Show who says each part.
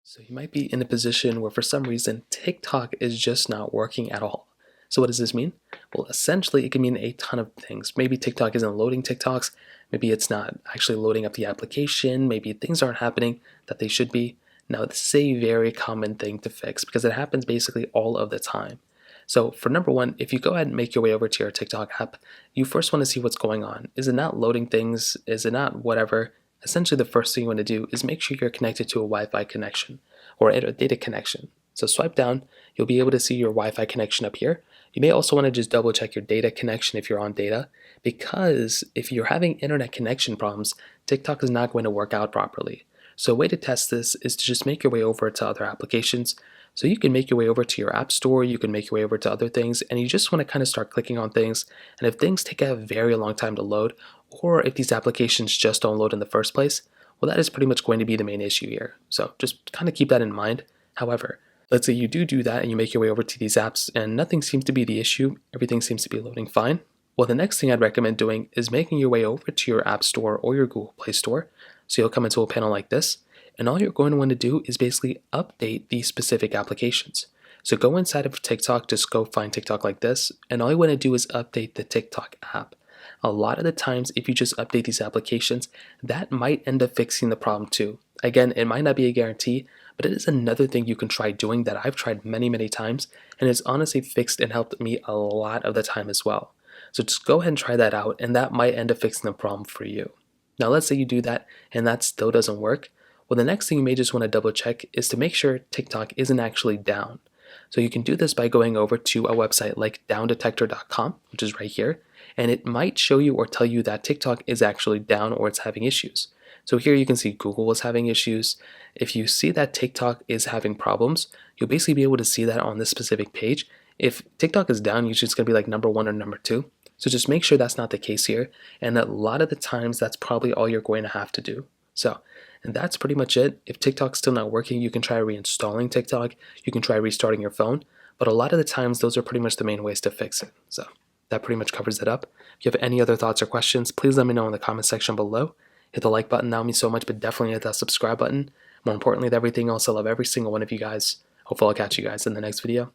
Speaker 1: So you might be in a position where for some reason TikTok is just not working at all. So what does this mean? Well, essentially it can mean a ton of things. Maybe TikTok isn't loading TikToks, maybe it's not actually loading up the application, maybe things aren't happening that they should be. Now, this is a very common thing to fix because it happens basically all of the time. So for number one, if you go ahead and make your way over to your TikTok app, you first want to see what's going on. Is it not loading things? Is it not whatever? Essentially, the first thing you want to do is make sure you're connected to a Wi-Fi connection or a data connection. So swipe down, you'll be able to see your Wi-Fi connection up here. You may also want to just double check your data connection if you're on data, because if you're having internet connection problems, TikTok is not going to work out properly. So a way to test this is to just make your way over to other applications. So you can make your way over to your app store, you can make your way over to other things, and you just want to kind of start clicking on things. And if things take a very long time to load, or if these applications just don't load in the first place, well, that is pretty much going to be the main issue here. So just kind of keep that in mind. However, let's say you do that and you make your way over to these apps and nothing seems to be the issue, everything seems to be loading fine. Well, the next thing I'd recommend doing is making your way over to your App Store or your Google Play Store. So you'll come into a panel like this, and all you're going to want to do is basically update these specific applications. So go inside of TikTok, just go find TikTok like this, and all you want to do is update the TikTok app. A lot of the times, if you just update these applications, that might end up fixing the problem too. Again, it might not be a guarantee, but it is another thing you can try doing that I've tried many, many times, and it's honestly fixed and helped me a lot of the time as well. So just go ahead and try that out, and that might end up fixing the problem for you. Now, let's say you do that and that still doesn't work. Well, the next thing you may just want to double check is to make sure TikTok isn't actually down. So you can do this by going over to a website like downdetector.com, which is right here, and it might show you or tell you that TikTok is actually down or it's having issues. So here you can see Google is having issues. If you see that TikTok is having problems, you'll basically be able to see that on this specific page. If TikTok is down, usually it's going to be like number one or number two. So just make sure that's not the case here. And a lot of the times, that's probably all you're going to have to do. So, and that's pretty much it. If TikTok's still not working, you can try reinstalling TikTok. You can try restarting your phone. But a lot of the times, those are pretty much the main ways to fix it. So that pretty much covers it up. If you have any other thoughts or questions, please let me know in the comment section below. Hit the like button, that would mean so much, but definitely hit that subscribe button. More importantly than everything else, I love every single one of you guys. Hopefully I'll catch you guys in the next video.